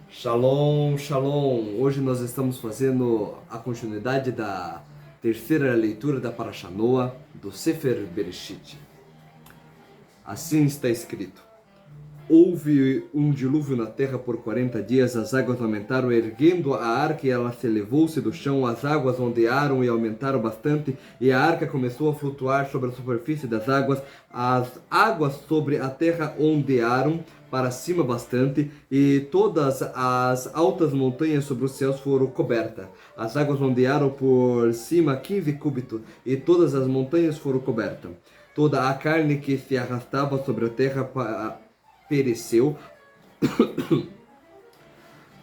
Shalom, shalom! Hoje nós estamos fazendo a continuidade da terceira leitura da Parashá Noa, do Sefer Bereshit. Assim está escrito: Houve um dilúvio na terra por 40 dias, as águas aumentaram, erguendo a arca e ela se elevou-se do chão, as águas ondearam e aumentaram bastante, e a arca começou a flutuar sobre a superfície das águas sobre a terra ondearam para cima bastante, e todas as altas montanhas sobre os céus foram cobertas. As águas ondearam por cima 15 cúbitos, e todas as montanhas foram cobertas. Toda a carne que se arrastava sobre a terra pereceu.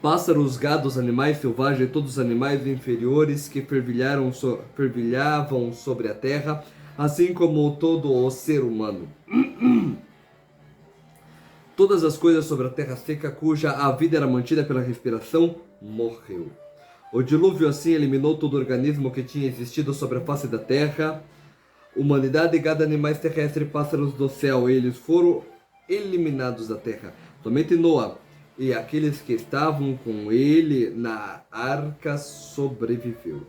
Pássaros, gados, animais selvagens e todos os animais inferiores que fervilhavam sobre a terra, assim como todo o ser humano. Todas as coisas sobre a terra seca, cuja a vida era mantida pela respiração, morreu. O dilúvio assim eliminou todo organismo que tinha existido sobre a face da terra, humanidade, gado, animais terrestres e pássaros do céu. Eles foram eliminados da terra. Somente Noa e aqueles que estavam com ele na arca sobreviveu.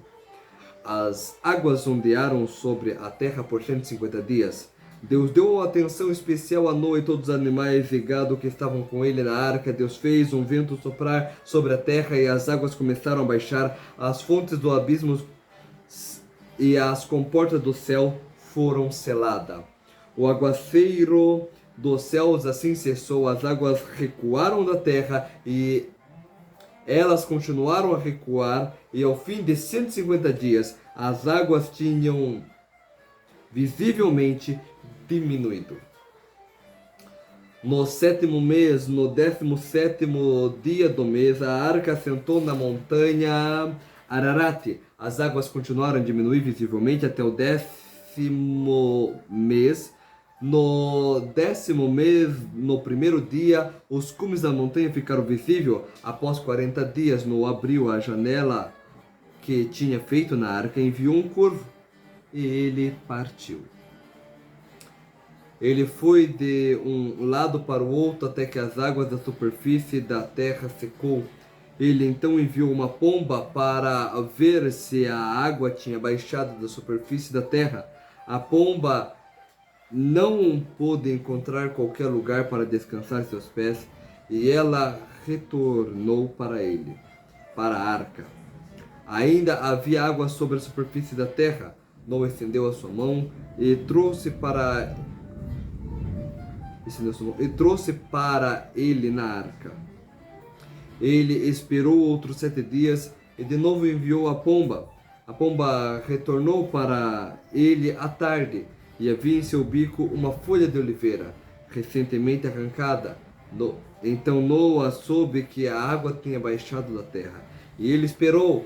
As águas ondearam sobre a terra por 150 dias. Deus deu atenção especial a Noa e todos os animais e gado que estavam com ele na arca. Deus fez um vento soprar sobre a terra e as águas começaram a baixar. As fontes do abismo e as comportas do céu foram seladas. O aguaceiro dos céus assim cessou, as águas recuaram da terra e elas continuaram a recuar, e ao fim de 150 dias as águas tinham visivelmente diminuído. No sétimo mês, no 17º dia do mês, a arca assentou na montanha Ararat. As águas continuaram a diminuir visivelmente até o 10º mês. No 10º mês, no primeiro dia, os cumes da montanha ficaram visíveis. Após 40 dias, Noa abriu a janela que tinha feito na arca, enviou um corvo e ele partiu. Ele foi de um lado para o outro até que as águas da superfície da terra secou. Ele então enviou uma pomba para ver se a água tinha baixado da superfície da terra. A pomba não pôde encontrar qualquer lugar para descansar seus pés, e ela retornou para ele, para a arca. Ainda havia água sobre a superfície da terra. Noa estendeu a sua mão e trouxe para ele na arca. Ele esperou outros 7 dias e de novo enviou a pomba. A pomba retornou para ele à tarde e havia em seu bico uma folha de oliveira, recentemente arrancada. Então Noa soube que a água tinha baixado da terra. E ele esperou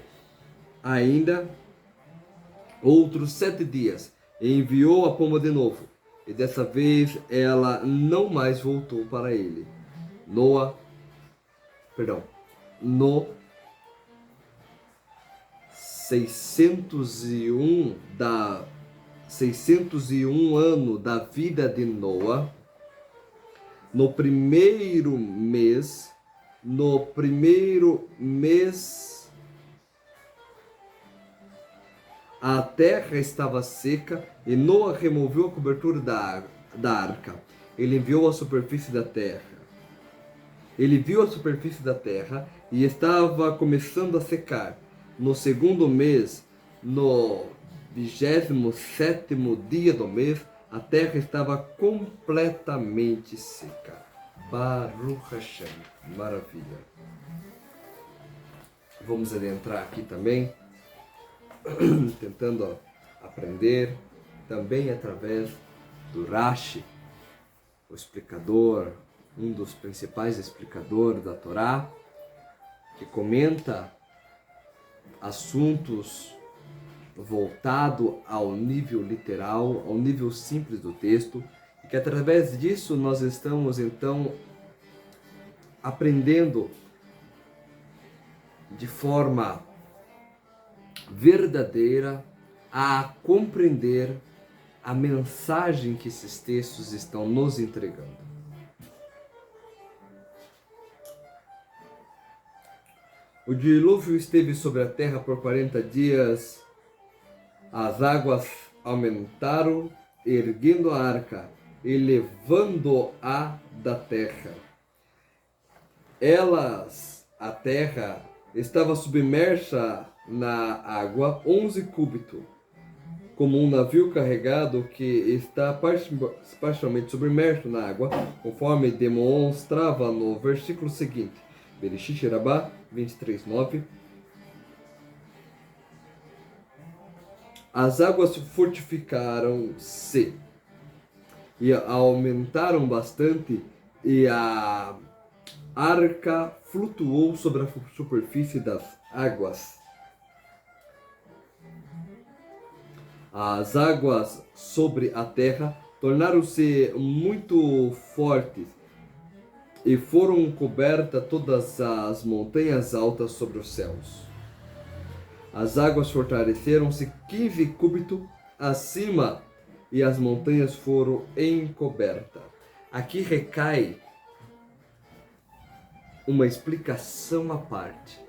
ainda outros 7 dias e enviou a pomba de novo. E dessa vez ela não mais voltou para ele. No 601 ano da vida de Noa, no primeiro mês, a terra estava seca e Noa removeu a cobertura da arca. Ele viu a superfície da terra e estava começando a secar. No segundo mês, no 27º dia do mês, a terra estava completamente seca. Baruch Hashem. Maravilha. Vamos adentrar aqui também, tentando aprender também através do Rashi, o explicador, um dos principais explicadores da Torá, que comenta assuntos voltados ao nível literal, ao nível simples do texto, e que através disso nós estamos então aprendendo de forma verdadeira a compreender a mensagem que esses textos estão nos entregando. O dilúvio esteve sobre a terra por 40 dias. As águas aumentaram, erguendo a arca e levando-a da terra. A terra estava submersa na água 11 cúbitos, como um navio carregado que está parcialmente submerso na água, conforme demonstrava no versículo seguinte, Bereshit Rabá 23:9. As águas fortificaram-se e aumentaram bastante, e a arca flutuou sobre a superfície das águas. As águas sobre a terra tornaram-se muito fortes e foram cobertas todas as montanhas altas sobre os céus. As águas fortaleceram-se 15 cúbitos acima e as montanhas foram encobertas. Aqui recai uma explicação à parte.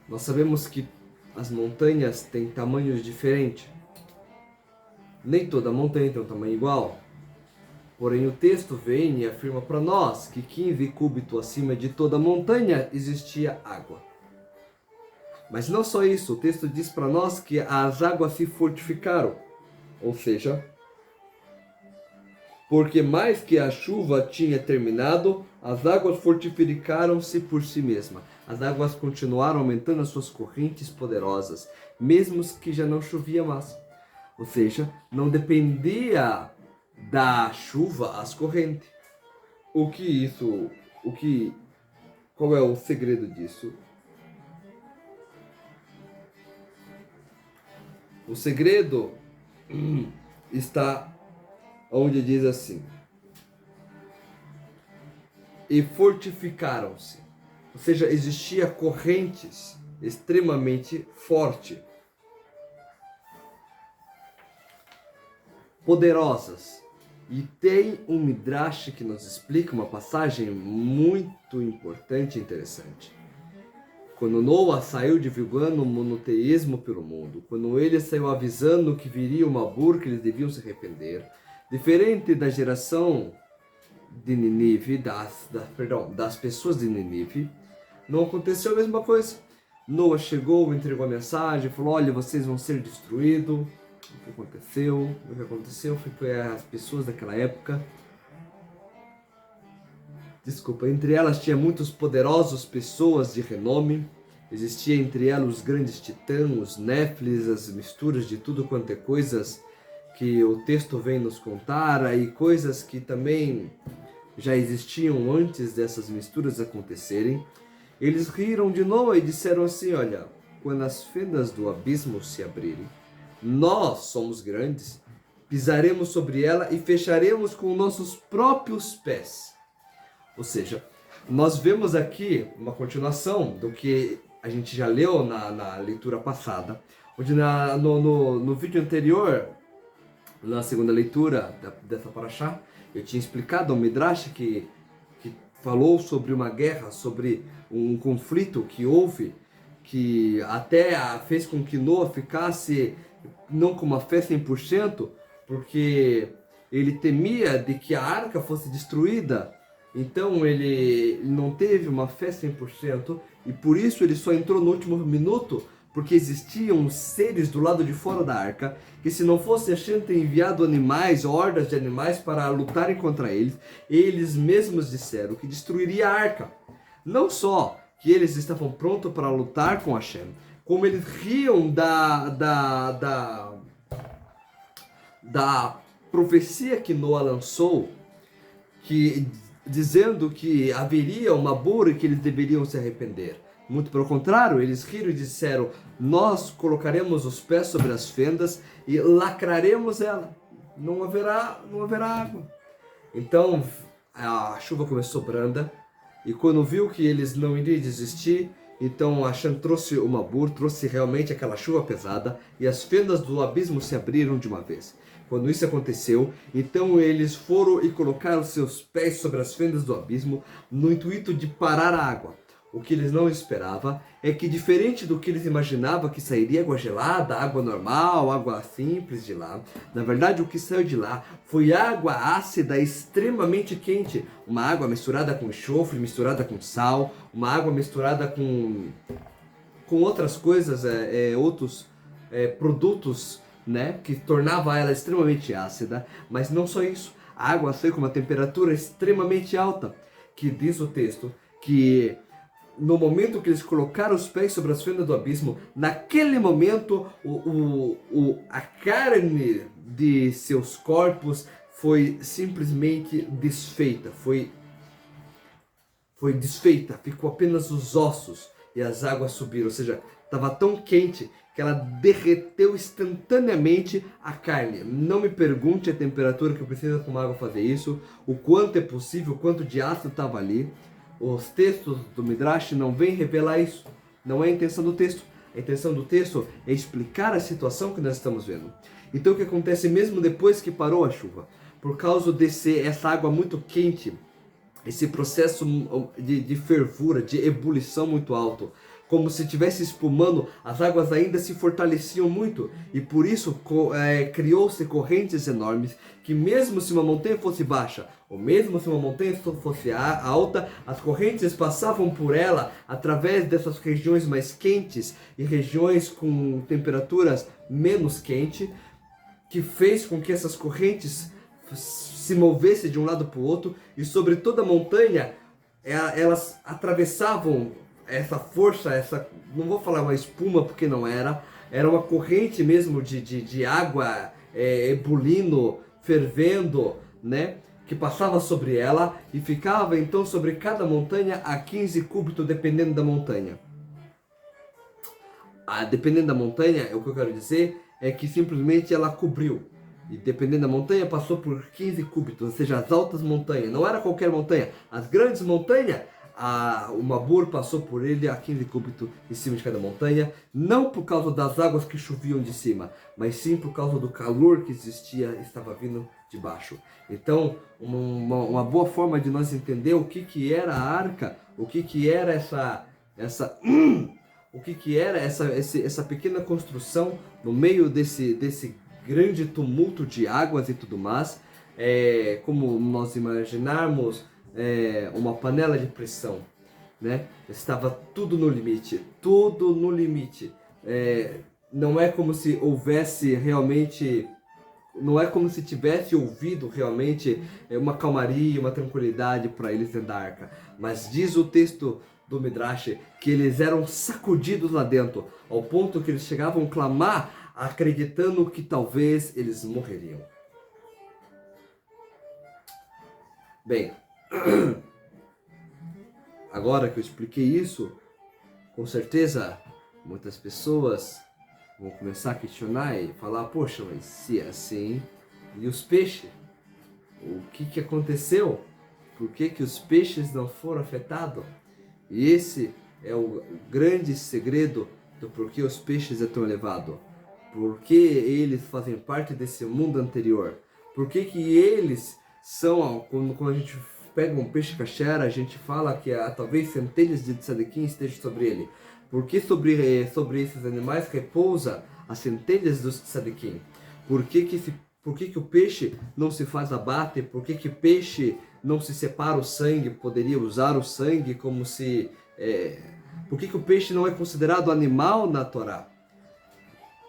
Nós sabemos que as montanhas têm tamanhos diferentes. Nem toda montanha tem um tamanho igual. Porém, o texto vem e afirma para nós que 15 cúbitos acima de toda montanha existia água. Mas não só isso, o texto diz para nós que as águas se fortificaram. Ou seja, porque mais que a chuva tinha terminado, as águas fortificaram-se por si mesmas. As águas continuaram aumentando as suas correntes poderosas, mesmo que já não chovia mais. Ou seja, não dependia da chuva as correntes. Qual é o segredo disso? O segredo está onde diz assim: e fortificaram-se. Ou seja, existia correntes extremamente fortes, poderosas. E tem um Midrash que nos explica uma passagem muito importante e interessante. Quando Noah saiu divulgando o monoteísmo pelo mundo, quando ele saiu avisando que viria uma burra, que eles deviam se arrepender, diferente da geração de Nínive, das pessoas de Nínive, não aconteceu a mesma coisa. Noah chegou, entregou a mensagem, falou: olha, vocês vão ser destruídos. O que aconteceu? O que aconteceu foi que as pessoas daquela época, entre elas tinha muitos poderosos pessoas de renome, existia entre elas os grandes titãs, os néfilis, as misturas de tudo quanto é coisas que o texto vem nos contar, e coisas que também já existiam antes dessas misturas acontecerem. Eles riram de Noé e disseram assim: olha, quando as fendas do abismo se abrirem, nós somos grandes, pisaremos sobre ela e fecharemos com nossos próprios pés. Ou seja, nós vemos aqui uma continuação do que a gente já leu na leitura passada, onde no vídeo anterior, na segunda leitura dessa paraxá, eu tinha explicado um Midrash que falou sobre uma guerra, sobre um conflito que houve, que até fez com que Noah ficasse não com uma fé 100%, porque ele temia de que a arca fosse destruída. Então ele não teve uma fé 100%, e por isso ele só entrou no último minuto, porque existiam seres do lado de fora da arca, que se não fosse a Hashem ter enviado animais, hordas de animais para lutarem contra eles, eles mesmos disseram que destruiria a arca. Não só que eles estavam prontos para lutar com Hashem, como eles riam da profecia que Noah lançou, dizendo que haveria uma burra e que eles deveriam se arrepender. Muito pelo contrário, eles riram e disseram: nós colocaremos os pés sobre as fendas e lacraremos ela. Não haverá água. Então a chuva começou branda, e quando viu que eles não iriam desistir, então Hashem trouxe uma burra, trouxe realmente aquela chuva pesada, e as fendas do abismo se abriram de uma vez. Quando isso aconteceu, então eles foram e colocaram seus pés sobre as fendas do abismo, no intuito de parar a água. o que eles não esperavam é que, diferente do que eles imaginavam que sairia água gelada, água normal, água simples de lá, na verdade o que saiu de lá foi água ácida extremamente quente, uma água misturada com enxofre, misturada com sal, uma água misturada com outras coisas, outros produtos, né, que tornava ela extremamente ácida. Mas não só isso, a água saiu com uma temperatura extremamente alta, que diz o texto que no momento que eles colocaram os pés sobre as fendas do abismo, naquele momento a carne de seus corpos foi simplesmente desfeita, foi desfeita, ficou apenas os ossos e as águas subiram, ou seja, estava tão quente que ela derreteu instantaneamente a carne. Não me pergunte a temperatura que precisa com água fazer isso, o quanto é possível, o quanto de ácido estava ali. Os textos do Midrash não vêm revelar isso, não é a intenção do texto. A intenção do texto é explicar a situação que nós estamos vendo. Então o que acontece mesmo depois que parou a chuva? Por causa essa água muito quente, esse processo de fervura, de ebulição muito alto, como se estivesse espumando, as águas ainda se fortaleciam muito, e por isso criou-se correntes enormes, que mesmo se uma montanha fosse baixa, ou mesmo se uma montanha fosse alta, as correntes passavam por ela através dessas regiões mais quentes e regiões com temperaturas menos quentes, que fez com que essas correntes se movessem de um lado para o outro, e sobre toda a montanha elas atravessavam essa força, não vou falar uma espuma porque não era uma corrente mesmo de água ebulindo, fervendo, né? Que passava sobre ela e ficava então sobre cada montanha a 15 cúbitos, dependendo da montanha. Dependendo da montanha, o que eu quero dizer é que simplesmente ela cobriu. E dependendo da montanha, passou por 15 cúbitos, ou seja, as altas montanhas. Não era qualquer montanha. As grandes montanhas, o Mabur passou por ele a 15 cúbitos em cima de cada montanha. Não por causa das águas que choviam de cima, mas sim por causa do calor que existia, estava vindo de baixo. Então, uma boa forma de nós entender o que era a arca, o que era essa pequena construção no meio desse grande tumulto de águas e tudo mais, como nós imaginarmos uma panela de pressão, né? Estava tudo no limite, tudo no limite. Não é como se houvesse realmente, não é como se tivesse ouvido realmente uma calmaria, uma tranquilidade para eles dentro da arca. Mas diz o texto do Midrash que eles eram sacudidos lá dentro, ao ponto que eles chegavam a clamar, acreditando que talvez eles morreriam. Bem, agora que eu expliquei isso, com certeza muitas pessoas vão começar a questionar e falar: poxa, mas se é assim, e os peixes? O que aconteceu? Por que os peixes não foram afetados? E esse é o grande segredo do porquê os peixes é tão elevado. Porque eles fazem parte desse mundo anterior. Por que eles são, quando a gente pega um peixe kasher, a gente fala que talvez centelhas de tzadikim estejam sobre ele. Porque sobre esses animais repousa as centelhas dos tzadikim. Por que o peixe não se faz abate? Por que peixe não se separa o sangue? Poderia usar o sangue como se... Por que o peixe não é considerado animal na Torá?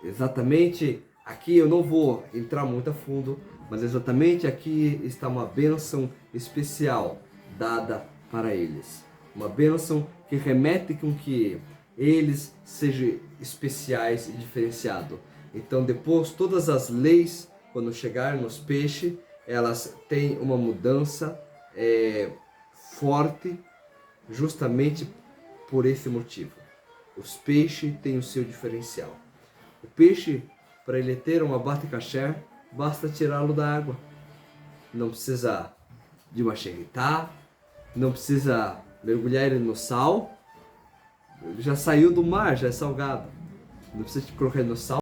Exatamente aqui eu não vou entrar muito a fundo, mas exatamente aqui está uma bênção especial dada para eles. Uma bênção que remete com que eles sejam especiais e diferenciados. Então depois todas as leis, quando chegarem nos peixes, elas têm uma mudança forte justamente por esse motivo. Os peixes têm o seu diferencial. O peixe, para ele ter um abate kasher, basta tirá-lo da água. Não precisa de uma xeritá, não precisa mergulhar ele no sal. Ele já saiu do mar, já é salgado. Não precisa colocar ele no sal.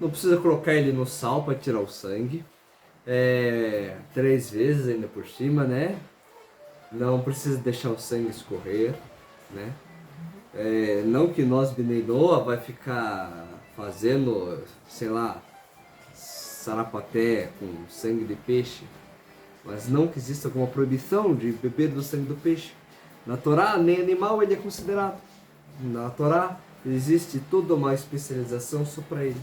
Não precisa colocar ele no sal para tirar o sangue. 3 vezes ainda por cima, né? não precisa deixar o sangue escorrer, né? Não que nós, Bnei Noah, vai ficar fazendo, sei lá, sarapaté com sangue de peixe, mas não que exista alguma proibição de beber do sangue do peixe. Na Torá, nem animal ele é considerado. Na Torá existe toda uma especialização só para ele.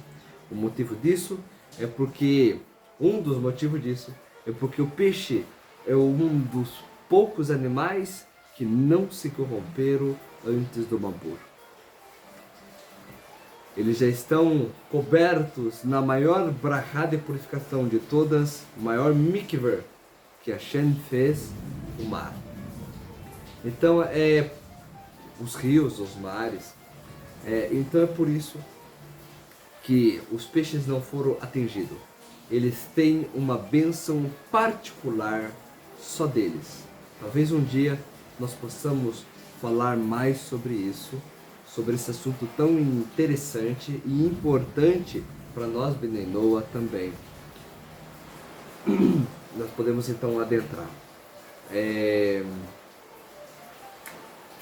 O motivo disso é porque, um dos motivos disso, é porque o peixe é um dos poucos animais que não se corromperam antes do Mabur. Eles já estão cobertos na maior brachá de purificação de todas, o maior mikver que Hashem fez, o mar. Então os rios, os mares. Então é por isso que os peixes não foram atingidos. Eles têm uma bênção particular só deles. Talvez um dia nós possamos falar mais sobre isso, sobre esse assunto tão interessante e importante para nós, Bnei Noah, também. Nós podemos então adentrar.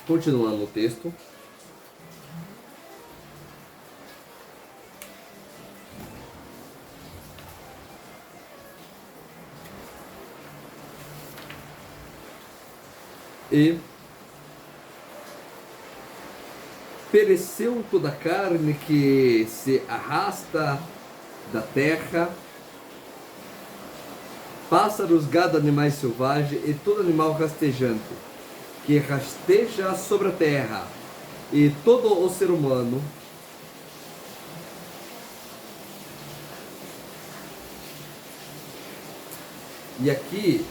Continuando o texto. E pereceu toda a carne que se arrasta da terra, pássaros, gado, animais selvagens e todo animal rastejante, que rasteja sobre a terra, e todo o ser humano, e aqui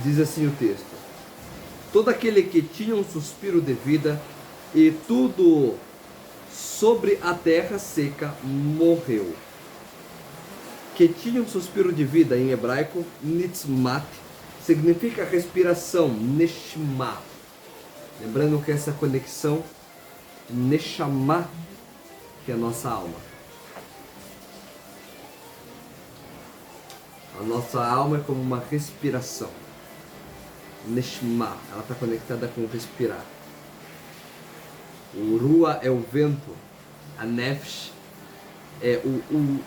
diz assim o texto: todo aquele que tinha um suspiro de vida e tudo sobre a terra seca morreu. Que tinha um suspiro de vida, em hebraico, nitzmat, significa respiração, neshama. Lembrando que essa conexão, neshama, que é a nossa alma. A nossa alma é como uma respiração. Neshama, ela está conectada com respirar. O Rua é o vento, a Nefesh é o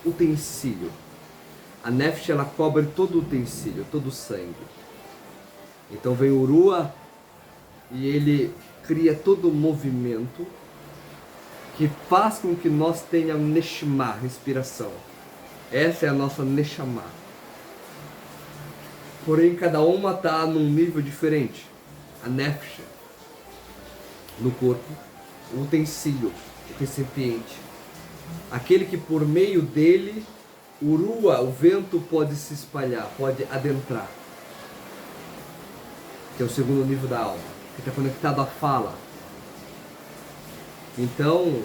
utensílio. A Nefesh, ela cobre todo o utensílio, todo o sangue. Então vem o Rua e ele cria todo o movimento que faz com que nós tenhamos Neshama, respiração. Essa é a nossa Neshama. Porém, cada uma está num nível diferente. A Nefesh, no corpo, o utensílio, o recipiente. Aquele que por meio dele, o Rua, o vento, pode se espalhar, pode adentrar. Que é o segundo nível da alma, que está conectado à fala. Então,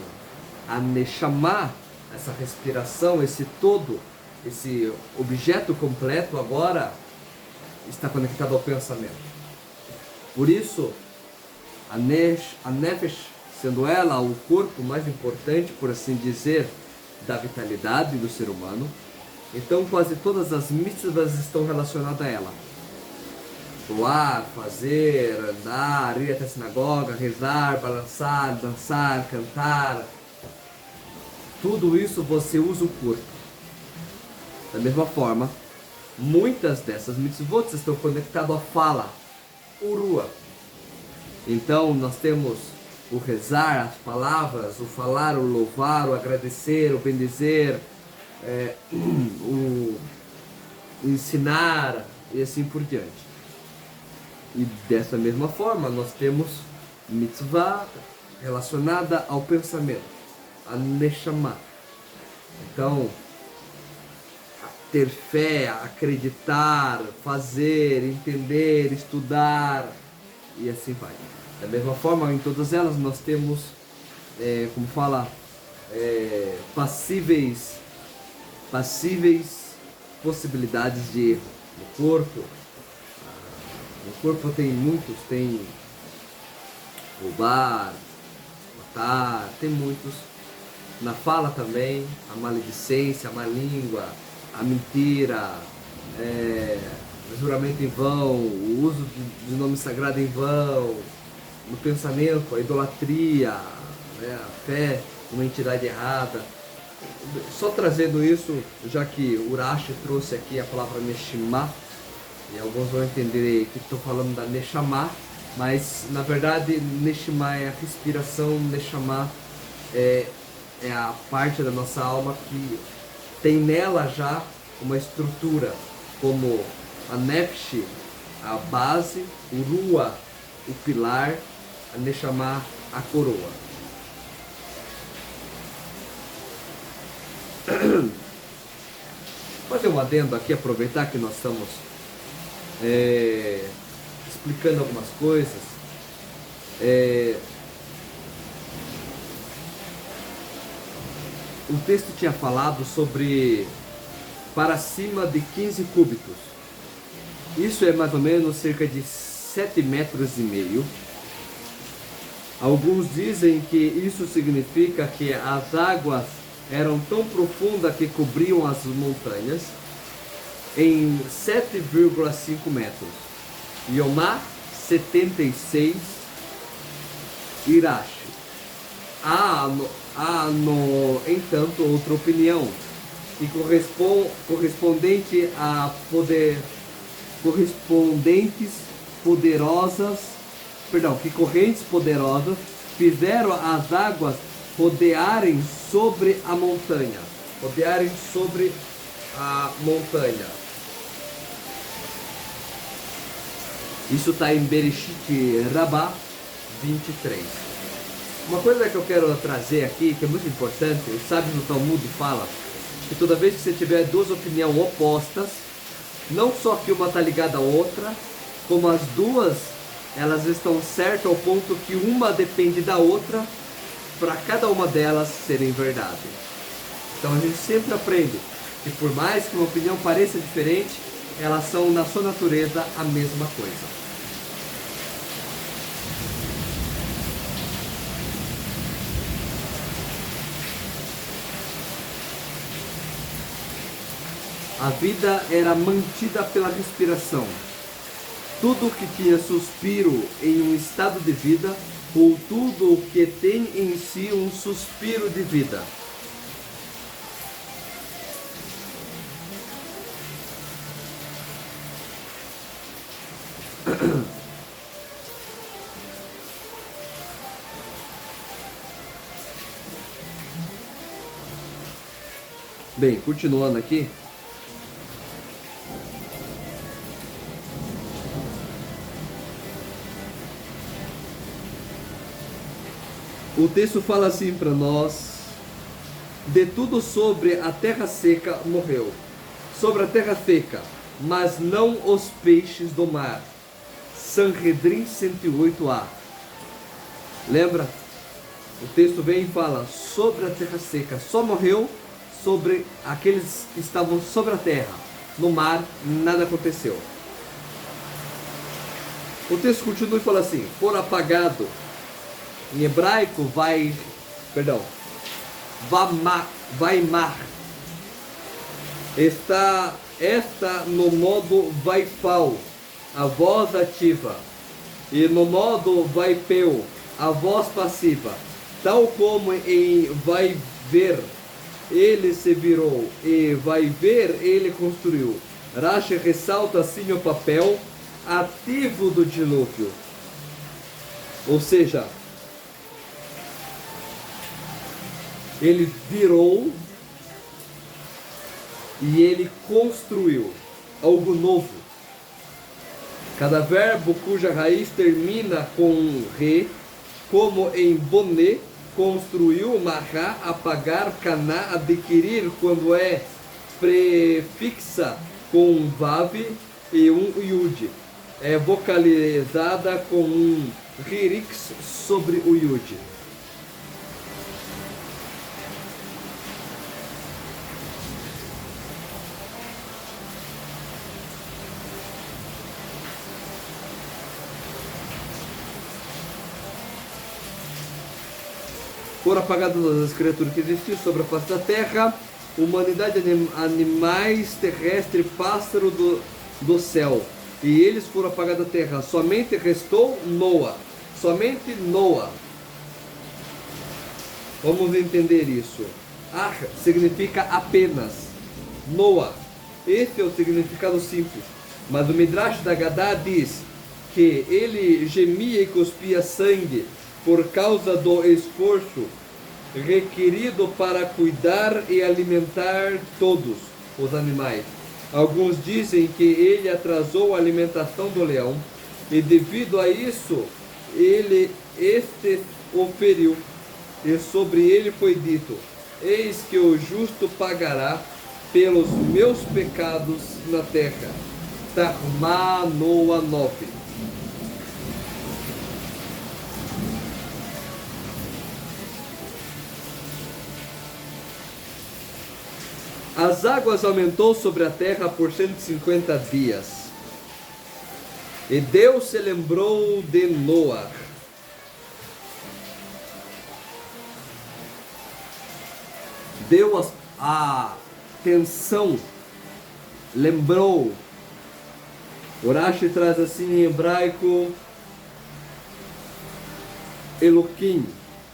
a Neshama, essa respiração, esse todo, esse objeto completo agora está conectado ao pensamento. Por isso, a Nefesh, sendo ela o corpo mais importante, por assim dizer, da vitalidade do ser humano, então quase todas as mitzvahs estão relacionadas a ela. Doar, fazer, andar, ir até a sinagoga, rezar, balançar, dançar, cantar. Tudo isso você usa o corpo. Da mesma forma, muitas dessas mitzvot estão conectadas à fala, o Rua. Então nós temos o rezar, as palavras, o falar, o louvar, o agradecer, o bendizer, o ensinar e assim por diante. E dessa mesma forma nós temos mitzvah relacionada ao pensamento, a Neshama. Então, ter fé, acreditar, fazer, entender, estudar e assim vai. Da mesma forma, em todas elas nós temos, como fala, passíveis possibilidades de erro. No corpo, tem muitos, tem roubar, matar, tem muitos. na fala também, a maledicência, a má língua, a mentira, o juramento em vão, o uso de nome sagrado em vão, no pensamento, a idolatria, né, a fé numa entidade errada. Só trazendo isso, já que Urashi trouxe aqui a palavra Neshama, e alguns vão entender que estou falando da Neshama, mas na verdade Neshama é a respiração, Neshama é a parte da nossa alma que tem nela já uma estrutura, como a Nefesh, a base, o Ruah, o pilar, a Neshama, a coroa. Fazer um adendo aqui, aproveitar que nós estamos explicando algumas coisas. O texto tinha falado sobre para cima de 15 cúbitos. Isso é mais ou menos cerca de 7,5 metros. Alguns dizem que isso significa que as águas eram tão profundas que cobriam as montanhas em 7,5 metros. Yomá, 76 Irashi. Há, no entanto, outra opinião, que correspondentes correntes poderosas fizeram as águas rodearem sobre a montanha. Isso está em Bereshit Rabá 23. Uma coisa que eu quero trazer aqui, que é muito importante, os sábios do Talmud falam que toda vez que você tiver duas opiniões opostas, não só que uma está ligada à outra, como as duas, elas estão certas ao ponto que uma depende da outra, para cada uma delas serem verdade. Então a gente sempre aprende que por mais que uma opinião pareça diferente, elas são na sua natureza a mesma coisa. A vida era mantida pela respiração. Tudo que tinha suspiro em um estado de vida, ou tudo o que tem em si um suspiro de vida. Bem, continuando aqui. O texto fala assim para nós: de tudo sobre a terra seca morreu, sobre a terra seca, mas não os peixes do mar. Sanhedrin 108a. Lembra? O texto vem e fala sobre a terra seca, só morreu sobre aqueles que estavam sobre a terra. No mar nada aconteceu. O texto continua e fala assim: for apagado. Em hebraico, vaimar. Esta no modo vaifal, a voz ativa. E no modo vaipeu, a voz passiva. Tal como em vai ver, ele se virou. E vai ver, ele construiu. Rashi ressalta assim o papel ativo do dilúvio. Ou seja, ele virou e ele construiu algo novo. Cada verbo cuja raiz termina com re, como em boné, construiu, marrar, apagar, caná, adquirir, quando é prefixa com um vav e um yud. É vocalizada com um ririx sobre o yud. Foram apagadas todas as criaturas que existiam sobre a face da terra, humanidade, animais, terrestre, pássaro do céu. E eles foram apagados da terra. Somente restou Noa. Somente Noa. Vamos entender isso. Ar significa apenas. Noa. Esse é o significado simples. Mas o Midrash da Gadá diz que ele gemia e cuspia sangue por causa do esforço requerido para cuidar e alimentar todos os animais. Alguns dizem que ele atrasou a alimentação do leão e devido a isso este o feriu. E sobre ele foi dito: eis que o justo pagará pelos meus pecados na terra. Tarma Noa 9. As águas aumentou sobre a terra por 150 dias. E Deus se lembrou de Noa. Deu a atenção, lembrou. O Rashi traz assim em hebraico, Elohim.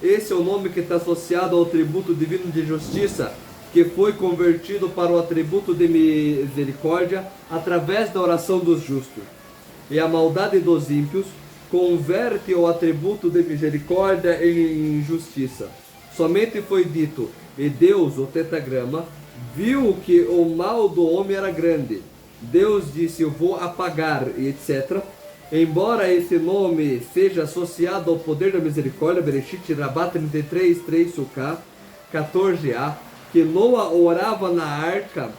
Esse é o nome que está associado ao atributo divino de justiça, que foi convertido para o atributo de misericórdia através da oração dos justos. E a maldade dos ímpios converte o atributo de misericórdia em justiça. Somente foi dito, e Deus, o tetragrama, viu que o mal do homem era grande. Deus disse, eu vou apagar, e etc. Embora esse nome seja associado ao poder da misericórdia, Bereshit Rabá 33, 3 Sukkah 14a, que Noa orava na arca,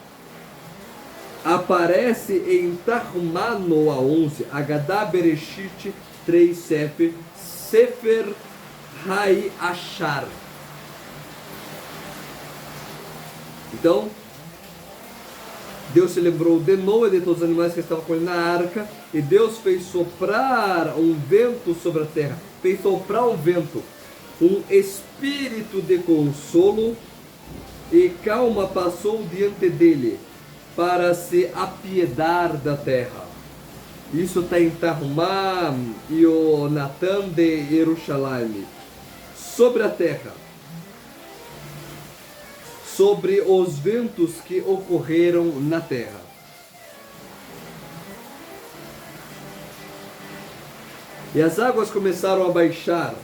aparece em Tarumá Noa 11, Agadá Bereshit 3 Sefer Hai Ashar. Então, Deus se lembrou de Noa e de todos os animais que estavam com ele na arca, e Deus fez soprar um vento sobre a terra, fez soprar um vento, um espírito de consolo e calma passou diante dele, para se apiedar da terra. Isso está em Tarumá e o Natan de Jerusalém. Sobre a terra, sobre os ventos que ocorreram na terra. E as águas começaram a baixar.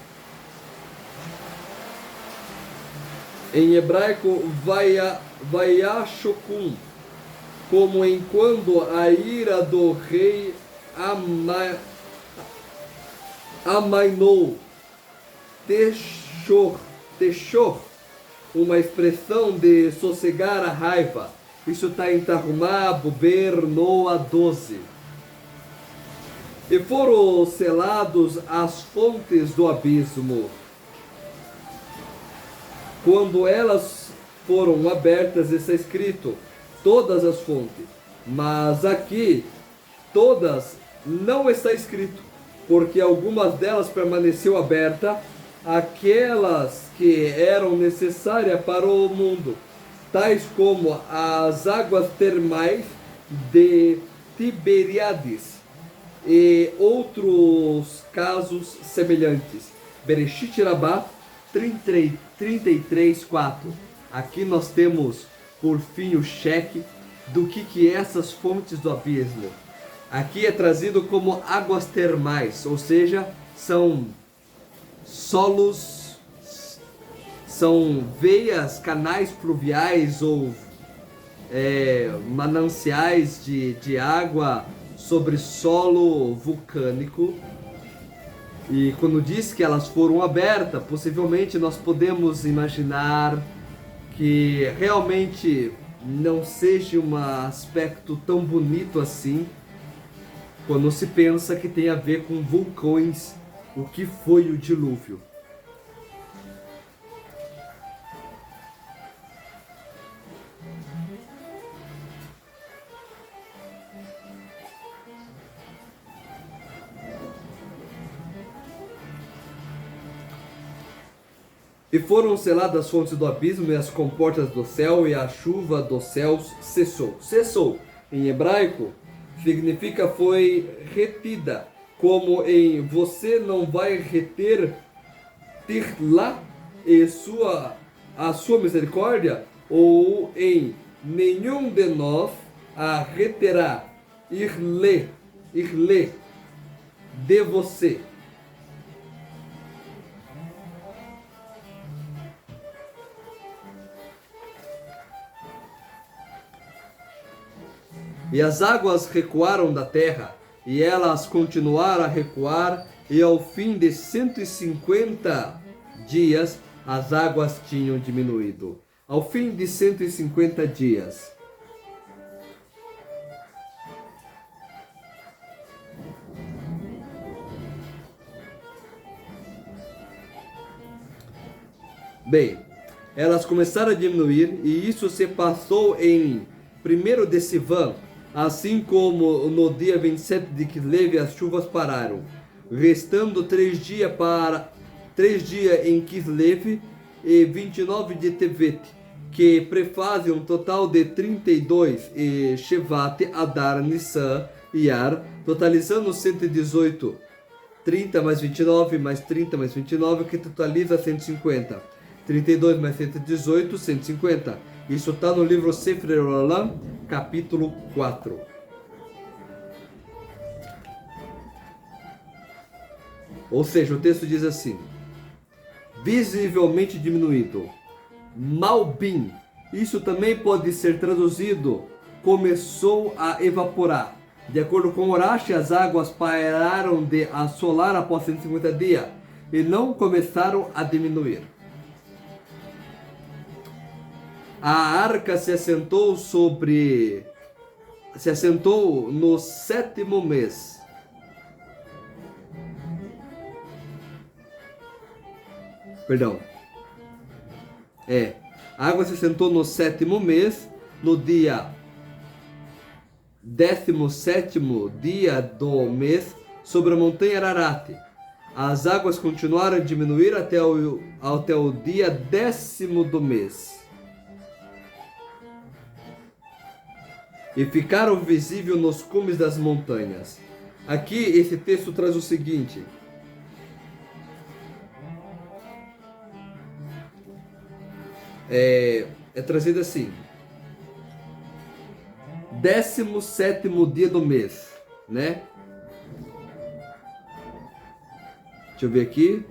Em hebraico, vaiashokun, como enquanto a ira do rei amainou, techor, uma expressão de sossegar a raiva. Isso está em Tarumá, Buber, Noa 12. E foram selados as fontes do abismo. Quando elas foram abertas, está escrito, todas as fontes. Mas aqui, todas não está escrito, porque algumas delas permaneceu aberta, aquelas que eram necessárias para o mundo, tais como as águas termais de Tiberíades e outros casos semelhantes. Bereshit Rabá 33, 4. Aqui nós temos, por fim, o cheque do que é essas fontes do abismo. Aqui é trazido como águas termais, ou seja, são solos, são veias, canais fluviais ou mananciais de água sobre solo vulcânico. E quando diz que elas foram abertas, possivelmente nós podemos imaginar que realmente não seja um aspecto tão bonito assim, quando se pensa que tem a ver com vulcões, o que foi o dilúvio. E foram seladas as fontes do abismo e as comportas do céu, e a chuva dos céus cessou. Cessou, em hebraico, significa foi retida, como em você não vai reter Tirlá e a sua misericórdia, ou em nenhum de nós a reterá, irle de você. E as águas recuaram da terra, e elas continuaram a recuar, e ao fim de 150 dias as águas tinham diminuído. Ao fim de 150 dias. Bem, elas começaram a diminuir, e isso se passou em 1º de Sivan, assim como no dia 27 de Kislev as chuvas pararam, restando 3 dias em Kislev e 29 de Tevet, que prefazem um total de 32, e Shevat, Adar, Nissan e Ar, totalizando 118. 30 mais 29 mais 30 mais 29, que totaliza 150. 32 mais 118, 150. Isso está no livro Sefer Olam, capítulo 4. Ou seja, o texto diz assim: visivelmente diminuído. Malbim. Isso também pode ser traduzido: começou a evaporar. De acordo com Urashi, as águas pararam de assolar após 150 dias e não começaram a diminuir. A arca se assentou no 7º mês. Perdão. A água se assentou no 7º mês, no dia 17º dia do mês, sobre a montanha Ararat. As águas continuaram a diminuir até o dia 10º do mês. E ficaram visíveis nos cumes das montanhas. Aqui esse texto traz o seguinte: é trazido assim: 17º dia do mês, né? Deixa eu ver aqui.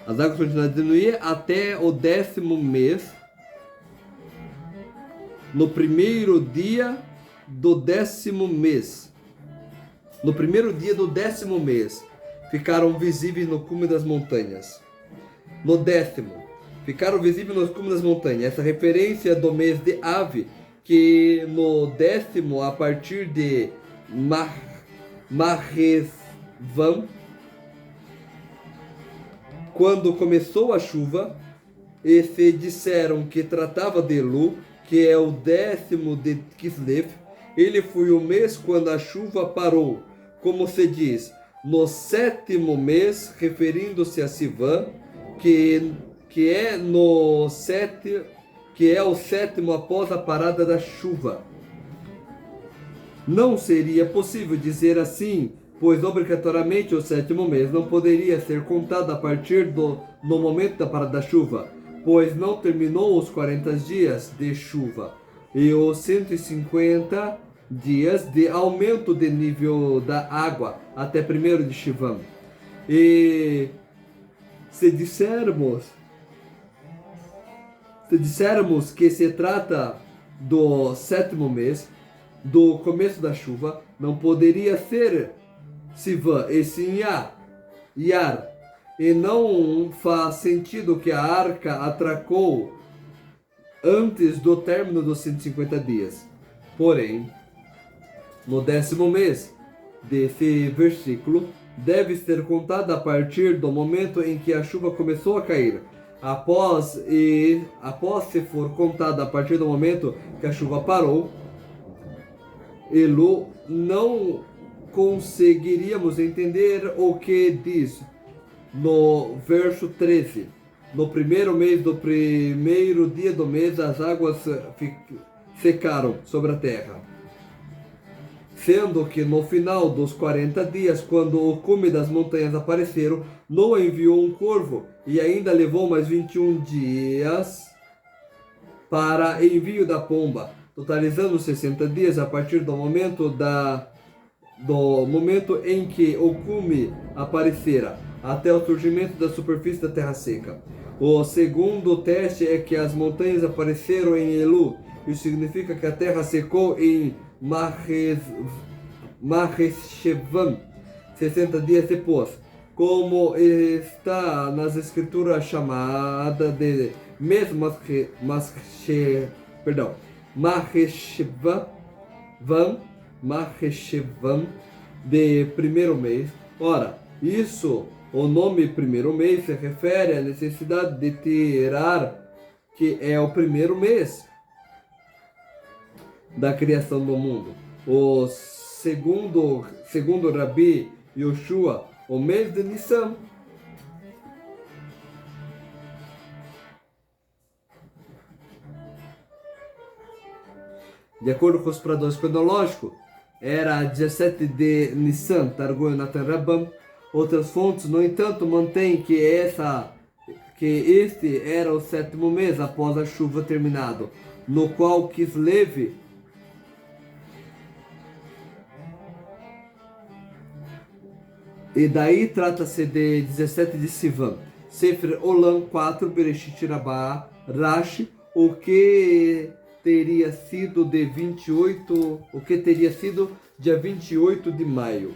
As águas continuam a diminuir até o 10º mês. No 1º dia do 10º mês. No 1º dia do 10º mês, ficaram visíveis no cume das montanhas. No 10º, ficaram visíveis nos cumes das montanhas. Essa referência do mês de Ave, que no 10º, a partir de Marresvam, quando começou a chuva, e se disseram que tratava de Elu, que é o 10º de Kislev. Ele foi o mês quando a chuva parou, como se diz, no 7º mês, referindo-se a Sivan, que é o 7º após a parada da chuva. Não seria possível dizer assim, pois obrigatoriamente o 7º mês não poderia ser contado a partir no momento da parada da chuva, pois não terminou os 40 dias de chuva e os 150 dias de aumento de nível da água até 1º de Shivan. E se dissermos que se trata do 7º mês, do começo da chuva, não poderia ser Sivan e sim Yar. E não faz sentido que a arca atracou antes do término dos 150 dias. Porém, no 10º mês desse versículo, deve ser contada a partir do momento em que a chuva começou a cair. Após se for contada a partir do momento que a chuva parou, Elu, não conseguiríamos entender o que diz. no verso 13. No primeiro mês do primeiro dia do mês, as águas secaram sobre a terra. Sendo que no final dos 40 dias, quando o cume das montanhas apareceram, Noa enviou um corvo e ainda levou mais 21 dias para envio da pomba, totalizando 60 dias a partir do momento em que o cume aparecera, até o surgimento da superfície da terra seca. O segundo teste é que as montanhas apareceram em Elu. Isso significa que a terra secou em Maheshevam, 60 dias depois, como está nas escrituras chamada de Maheshevam de primeiro mês. Ora, o nome primeiro mês se refere à necessidade de tirar que é o primeiro mês da criação do mundo. O segundo Rabi Yoshua, o mês de Nissan. De acordo com os padrões cronológicos, era 17 de Nissan, Targum Natan Rabam. Outras fontes, no entanto, mantêm que este era o sétimo mês após a chuva terminado, no qual Kislev e daí trata-se de 17 de Sivan. Sefer Olam 4, Bereshit Rabbah, Rashi, o que teria sido dia 28 de maio.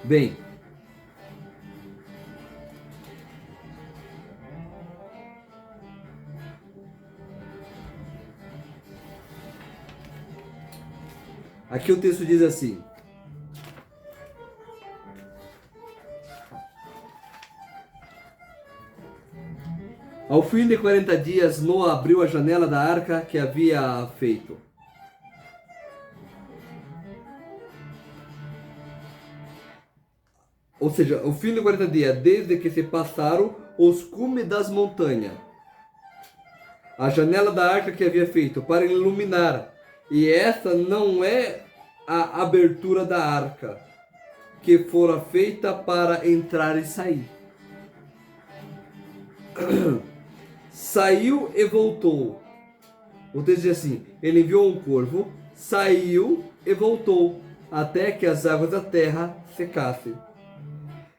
Bem, aqui o texto diz assim: ao fim de 40 dias, Noa abriu a janela da arca que havia feito. Ou seja, o fim de 40 dias, desde que se passaram os cumes das montanhas. A janela da arca que havia feito para iluminar. E essa não é a abertura da arca, que fora feita para entrar e sair. Saiu e voltou. O texto diz assim: ele enviou um corvo, saiu e voltou, até que as águas da terra secassem.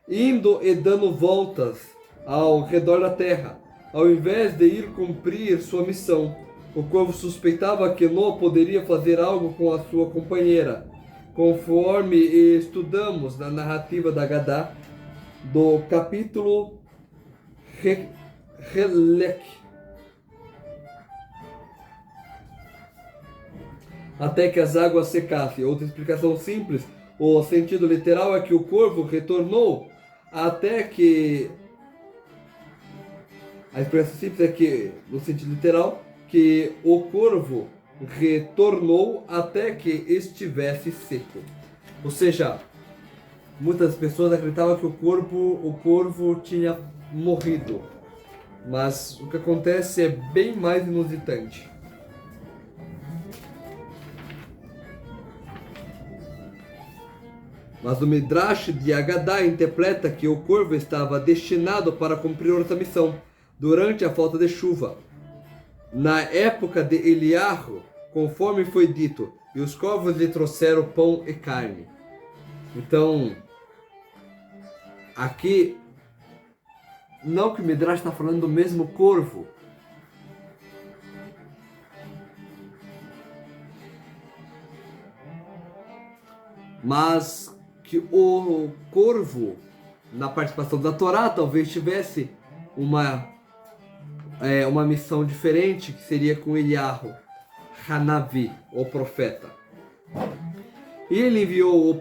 Indo e dando voltas ao redor da terra, ao invés de ir cumprir sua missão. O corvo suspeitava que Noa poderia fazer algo com a sua companheira, conforme estudamos na narrativa da Agadá, do capítulo Helek. Até que as águas secassem. Outra explicação simples, o sentido literal é que o corvo retornou até que... A expressão simples é que, no sentido literal, que o corvo retornou até que estivesse seco. Ou seja, muitas pessoas acreditavam que o corvo tinha morrido. Mas o que acontece é bem mais inusitante. Mas o Midrash de Agadá interpreta que o corvo estava destinado para cumprir outra missão durante a falta de chuva. Na época de Eliarro, conforme foi dito, e os corvos lhe trouxeram pão e carne. Então, aqui, não que o Midrash está falando do mesmo corvo. Mas que o corvo, na participação da Torá, talvez tivesse uma uma missão diferente, que seria com Eliarro, Hanavi, o profeta. E ele enviou o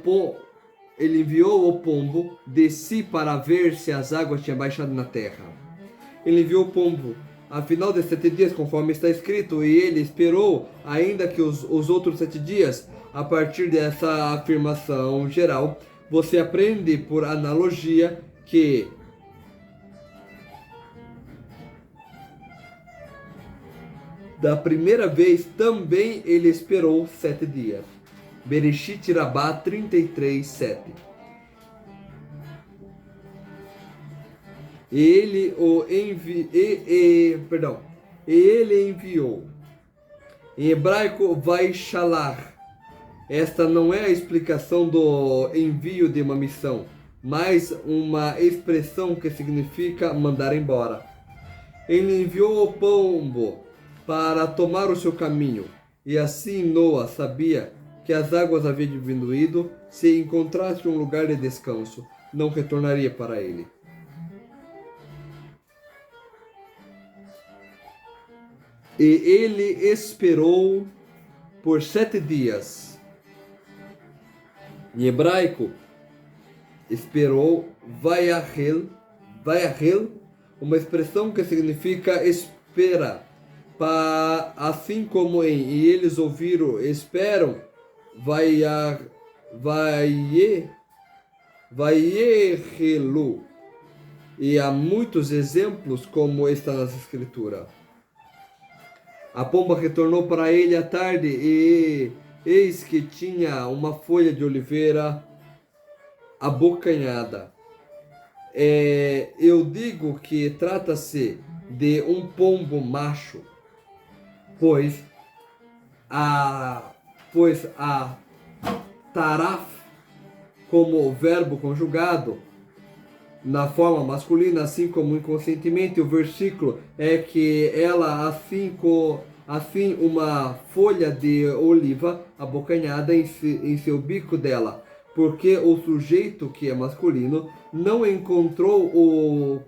pombo de si para ver se as águas tinham baixado na terra. Ele enviou o pombo afinal de 7 dias, conforme está escrito, e ele esperou ainda que os outros 7 dias. A partir dessa afirmação geral, você aprende por analogia que da primeira vez também ele esperou 7 dias. Bereshit Rabá 33, 7. Ele enviou. Em hebraico, vai shalar. Esta não é a explicação do envio de uma missão, mas uma expressão que significa mandar embora. Ele enviou o pombo para tomar o seu caminho, e assim Noa sabia que as águas haviam diminuído. Se encontrasse um lugar de descanso, não retornaria para ele. E ele esperou por 7 dias. Em hebraico, esperou vayahel, uma expressão que significa espera. Assim como em e eles ouviram, esperam, vayehelu. E há muitos exemplos como está nas escrituras. A pomba retornou para ele à tarde e eis que tinha uma folha de oliveira abocanhada. Eu digo que trata-se de um pombo macho, pois a taraf, como verbo conjugado na forma masculina, assim como inconscientemente o versículo é que ela, assim uma folha de oliva abocanhada em seu bico dela, porque o sujeito, que é masculino, não encontrou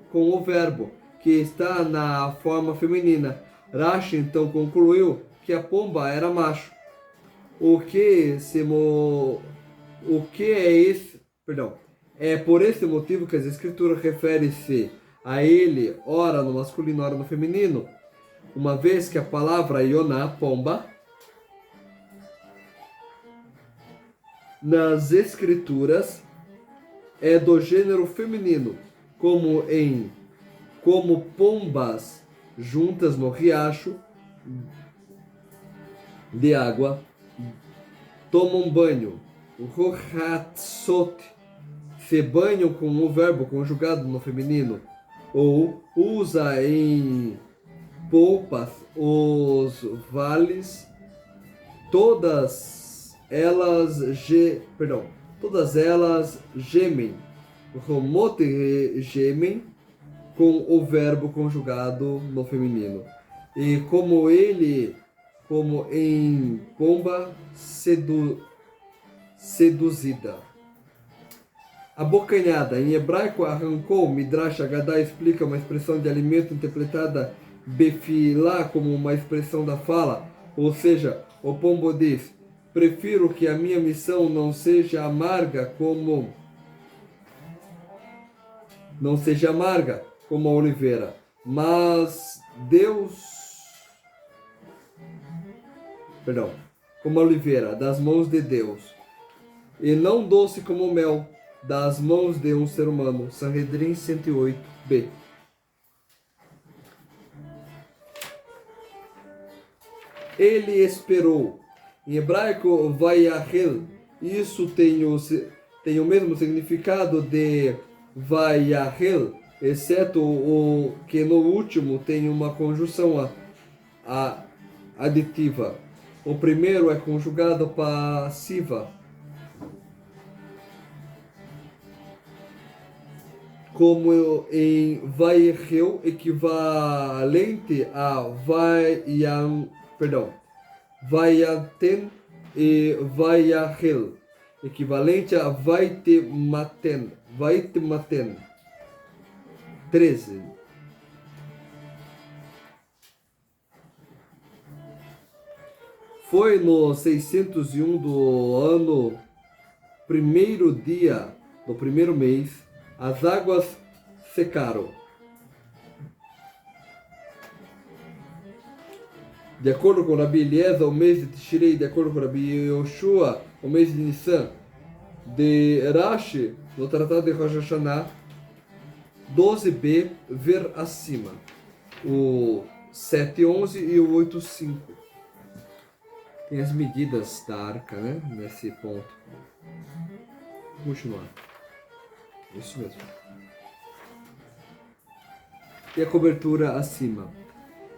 com o verbo, que está na forma feminina. Rashi então concluiu que a pomba era macho. É por esse motivo que as escrituras referem-se a ele, ora no masculino, ora no feminino, uma vez que a palavra Yoná, pomba, nas escrituras é do gênero feminino, como pombas juntas no riacho de água tomam banho. O rohatsot se banham com o verbo conjugado no feminino, ou usa em polpas os vales, todas elas gemem, romot gemem, com o verbo conjugado no feminino. E como em pomba seduzida. Abocanhada, em hebraico, arrancou. Midrash Agadá explica uma expressão de alimento interpretada befilá como uma expressão da fala, ou seja, o pombo diz: prefiro que a minha missão não seja amarga como a oliveira, mas como a oliveira das mãos de Deus, e não doce como o mel das mãos de um ser humano. Sanhedrin 108b. Ele esperou. Em hebraico, vayahel. Isso tem o mesmo significado de vayahel, exceto o que no último tem uma conjunção aditiva. O primeiro é conjugado passiva, como em vayehel, equivalente a vayaten e vayahel, equivalente a vaitematen. 13. Foi no 601 do ano, primeiro dia do primeiro mês, as águas secaram. De acordo com Rabi Eliezer, o mês de Tishrei, de acordo com Rabi Yoshua, o mês de Nissan, de Rashi, no Tratado de Rosh Hashanah, 12b, ver acima, o 711 e o 85. Tem as medidas da arca, né, nesse ponto. Vamos continuar. Isso mesmo. E a cobertura acima.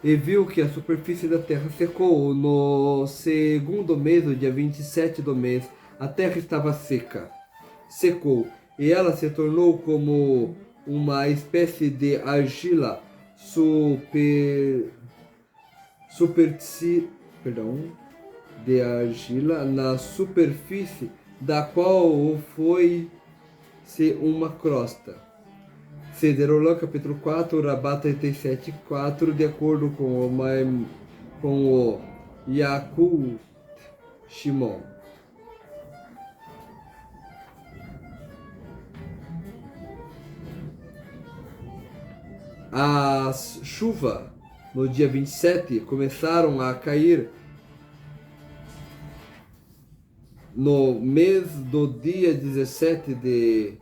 E viu que a superfície da terra secou no segundo mês, no dia 27 do mês. A terra estava seca. Secou. E ela se tornou como uma espécie de argila de argila na superfície da qual foi-se uma crosta. Sederolã, capítulo 4, Rabá 37, 4, de acordo com o Yakut Shimon. As chuvas no dia 27 começaram a cair no mês do dia 17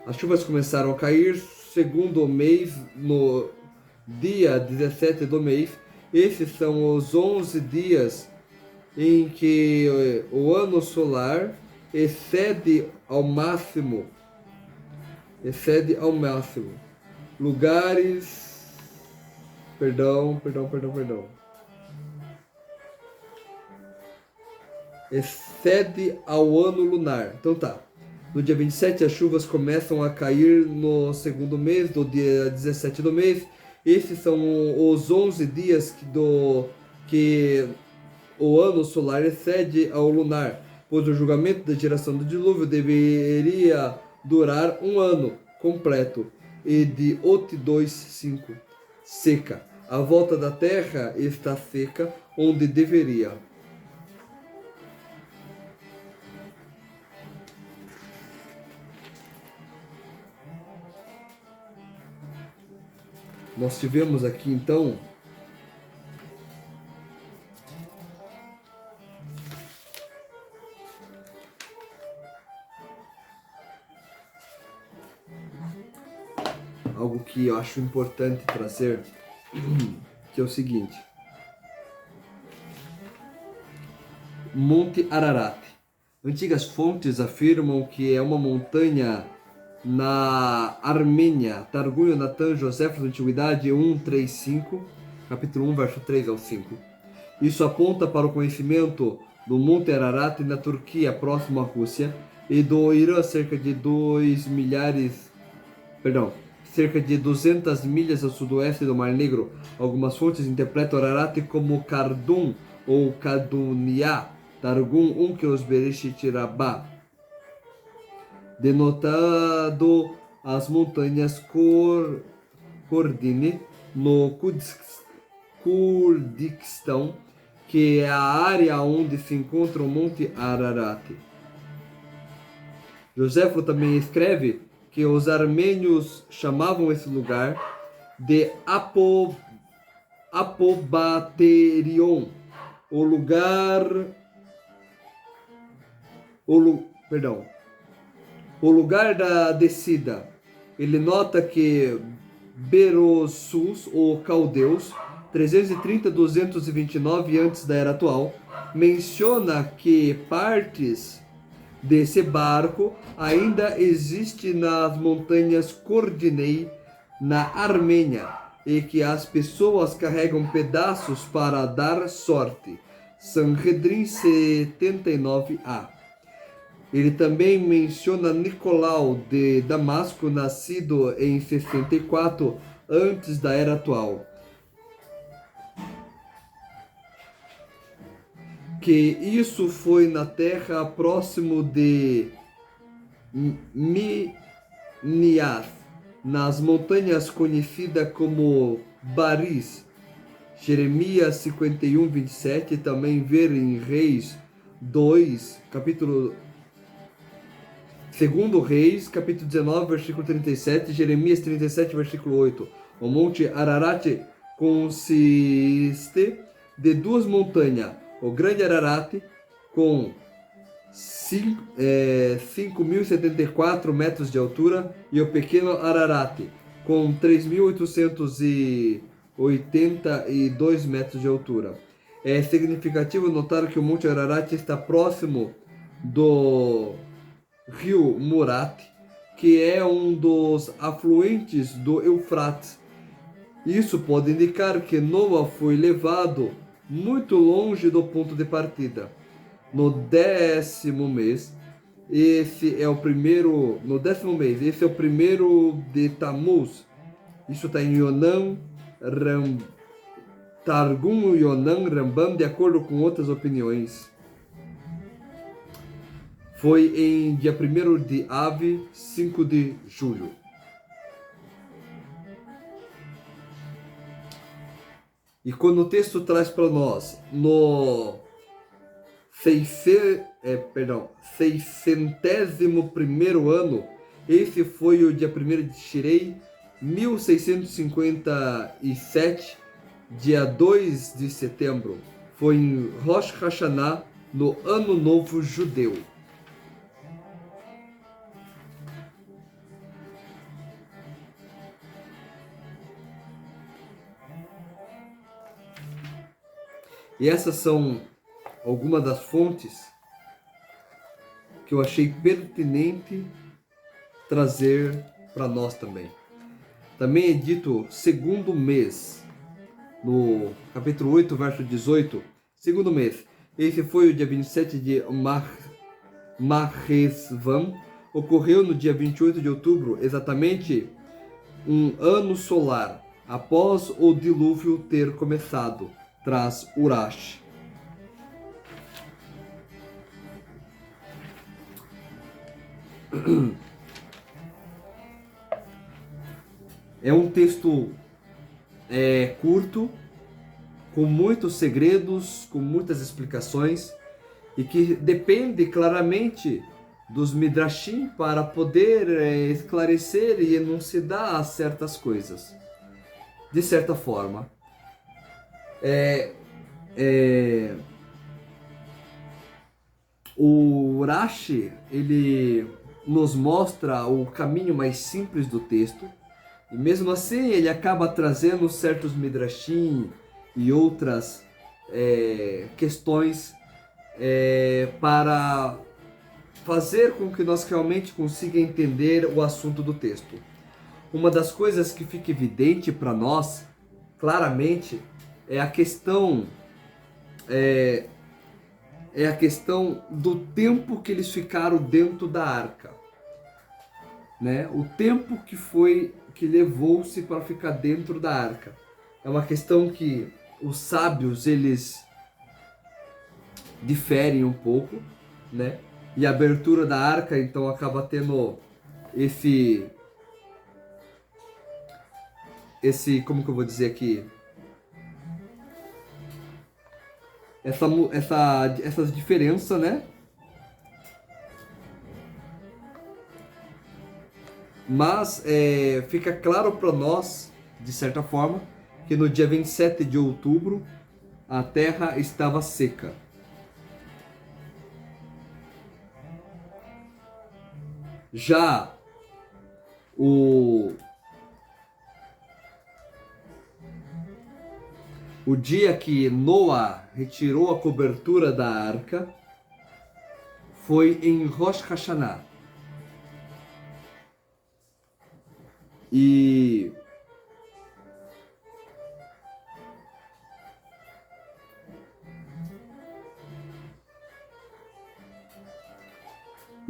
as chuvas começaram a cair segundo o mês no dia 17 do mês. Esses são os 11 dias em que o ano solar excede ao máximo lugares, excede ao ano lunar. Então tá. No dia 27 as chuvas começam a cair no segundo mês, do dia 17 do mês. Esses são os 11 dias que o ano solar excede ao lunar, pois o julgamento da geração do dilúvio deveria durar um ano completo. E de Ot 2:5, seca. A volta da terra está seca onde deveria. Nós tivemos aqui então algo que eu acho importante trazer, que é o seguinte: Monte Ararat. Antigas fontes afirmam que é uma montanha na Armênia. Targum Yonatan Joséfos da Antiguidade 1:3-5, capítulo 1, verso 3 ao 5. Isso aponta para o conhecimento do Monte Ararat na Turquia, próximo à Rússia, e do Irã, cerca de 200 milhas ao sudoeste do Mar Negro. Algumas fontes interpretam Ararat como Kardun ou Kadunia, Targum 1 que os Bereshit Rabbah, denotado as montanhas Kordine no Kurdistão, que é a área onde se encontra o Monte Ararat. Joséfo também escreve que os armênios chamavam esse lugar de Apobaterion, o lugar da descida. Ele nota que Berossus, ou Caldeus, 330-229 antes da era atual, menciona que partes desse barco ainda existe nas montanhas Kordinei, na Armênia, e que as pessoas carregam pedaços para dar sorte. Sanhedrin 79a. Ele também menciona Nicolau de Damasco, nascido em 64 antes da era atual, que isso foi na terra próximo de Minias, nas montanhas conhecidas como Baris, Jeremias 51, 27, e também ver em Reis 2, capítulo 2 Reis, capítulo 19, versículo 37, Jeremias 37, versículo 8. O Monte Ararat consiste de duas montanhas, o Grande Ararat, com 5.074 metros de altura, e o Pequeno Ararat, com 3.882 metros de altura. É significativo notar que o Monte Ararat está próximo do rio Murat, que é um dos afluentes do Eufrates. Isso pode indicar que Noa foi levado muito longe do ponto de partida. No 10º mês, esse é o primeiro de Tammuz. Isso está em Yonan, Targum Yonan Rambam, de acordo com outras opiniões. Foi em dia 1º de Av, 5 de julho. E quando o texto traz para nós, no 601º ano, esse foi o dia 1º de Shirei, 1657, dia 2 de setembro. Foi em Rosh Hashanah, no Ano Novo Judeu. E essas são algumas das fontes que eu achei pertinente trazer para nós também. Também é dito segundo mês, no capítulo 8, verso 18, segundo mês. Esse foi o dia 27 de Marresvan, ocorreu no dia 28 de outubro, exatamente um ano solar, após o dilúvio ter começado, traz Urash. É um texto curto, com muitos segredos, com muitas explicações, e que depende claramente dos Midrashim para poder esclarecer e elucidar certas coisas. De certa forma, o Rashi, ele nos mostra o caminho mais simples do texto, e mesmo assim ele acaba trazendo certos Midrashim e outras questões para fazer com que nós realmente consiga entender o assunto do texto. Uma das coisas que fica evidente para nós, claramente, é a questão do tempo que eles ficaram dentro da arca, né? O tempo que levou-se para ficar dentro da arca. É uma questão que os sábios eles diferem um pouco, né? E a abertura da arca então acaba tendo esse como que eu vou dizer aqui? Essas diferenças, né? Mas fica claro para nós, de certa forma, que no dia 27 de outubro a terra estava seca. Já o dia que Noa retirou a cobertura da arca foi em Rosh Hashanah. E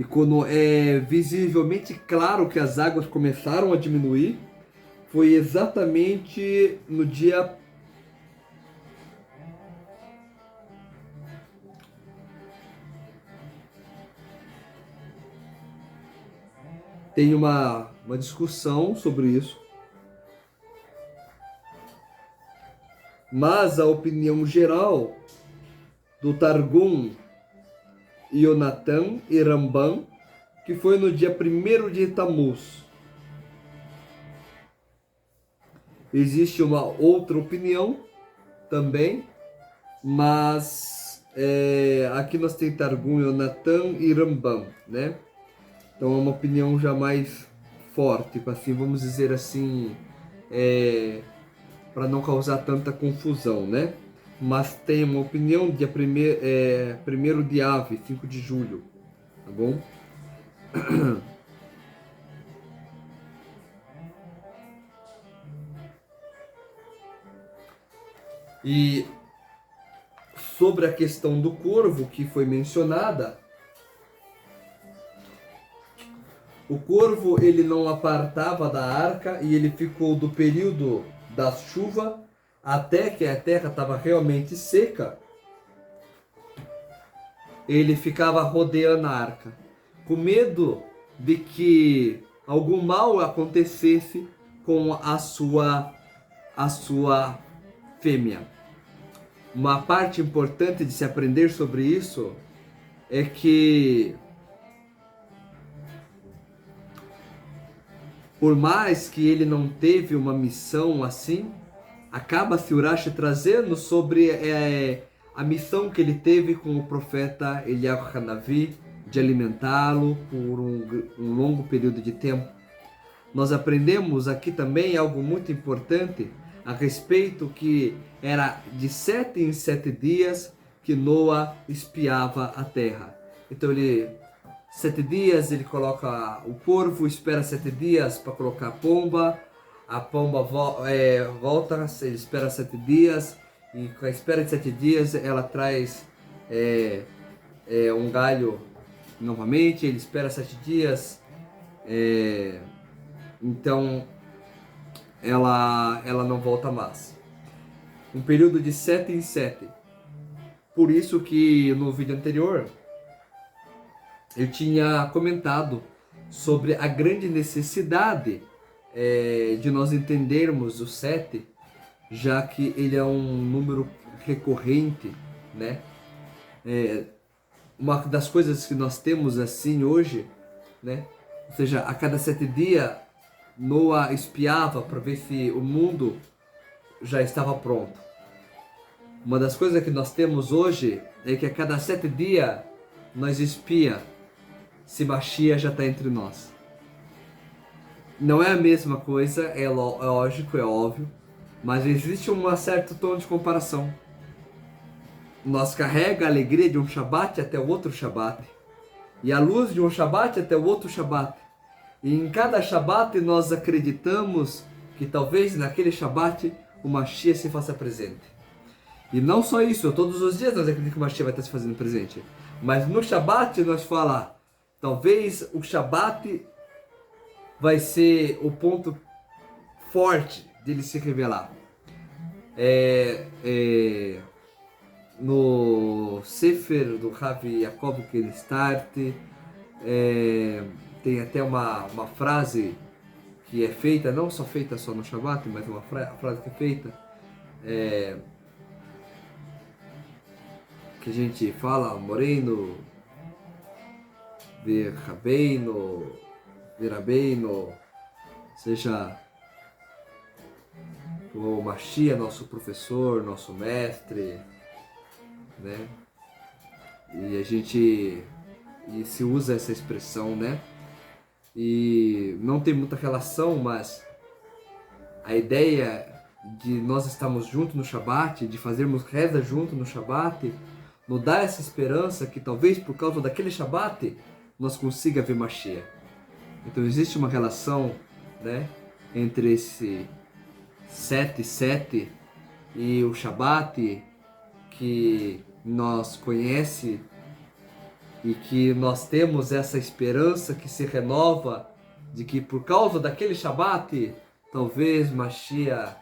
quando é visivelmente claro que as águas começaram a diminuir, foi exatamente no dia tem uma discussão sobre isso. Mas a opinião geral do Targum, Yonatan e Rambam, que foi no dia 1º de Tammuz. Existe uma outra opinião também, mas aqui nós temos Targum, Yonatan e Rambam, né? Então é uma opinião já mais forte, assim, vamos dizer assim, para não causar tanta confusão, né? Mas tem uma opinião dia 1º de Ave, 5 de julho, tá bom? E sobre a questão do corvo que foi mencionada, o corvo ele não apartava da arca e ele ficou do período da chuva até que a terra estava realmente seca. Ele ficava rodeando a arca, com medo de que algum mal acontecesse com a sua fêmea. Uma parte importante de se aprender sobre isso é que, por mais que ele não teve uma missão assim, acaba-se Urashi trazendo sobre a missão que ele teve com o profeta Eliyahu Hanavi, de alimentá-lo por um longo período de tempo. Nós aprendemos aqui também algo muito importante a respeito que era de 7 em 7 dias que Noa espiava a terra. Então 7 dias ele coloca o corvo, espera 7 dias para colocar a pomba volta, ele espera 7 dias, e com a espera de 7 dias ela traz um galho novamente, ele espera 7 dias, então ela não volta mais. Um período de 7 em 7. Por isso que no vídeo anterior eu tinha comentado sobre a grande necessidade de nós entendermos o 7, já que ele é um número recorrente, né? Uma das coisas que nós temos assim hoje, né? Ou seja, a cada 7 dias Noa espiava para ver se o mundo já estava pronto. Uma das coisas que nós temos hoje é que a cada 7 dias nós espia se Mashiach já está entre nós. Não é a mesma coisa, é lógico, é óbvio, mas existe um certo tom de comparação. Nós carrega a alegria de um Shabat até o outro Shabat, e a luz de um Shabat até o outro Shabat. E em cada Shabat nós acreditamos que talvez naquele Shabat o Mashiach se faça presente. E não só isso, todos os dias nós acreditamos que o Mashiach vai estar se fazendo presente. Mas no Shabat nós falamos, talvez o Shabat vai ser o ponto forte dele se revelar. No Sefer do Rav Yaakov Kenstart, tem até uma frase que é feita, não só feita só no Shabat, mas uma frase que é feita, que a gente fala, Moreno, de Rabeino, de Rabeino, ou seja, o Mashiach, nosso professor, nosso mestre, né? E a gente se usa essa expressão, né? E não tem muita relação, mas a ideia de nós estarmos juntos no Shabat, de fazermos reza junto no Shabat, nos dá essa esperança que talvez por causa daquele Shabat nós consiga ver Mashiach. Então existe uma relação, né, entre esse 7-7 e o Shabat que nós conhece e que nós temos essa esperança que se renova de que por causa daquele Shabat talvez Mashiach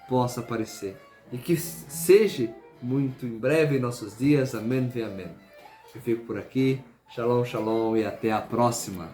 possa aparecer. E que seja muito em breve em nossos dias. Amém e amém. Eu fico por aqui. Shalom, shalom e até a próxima.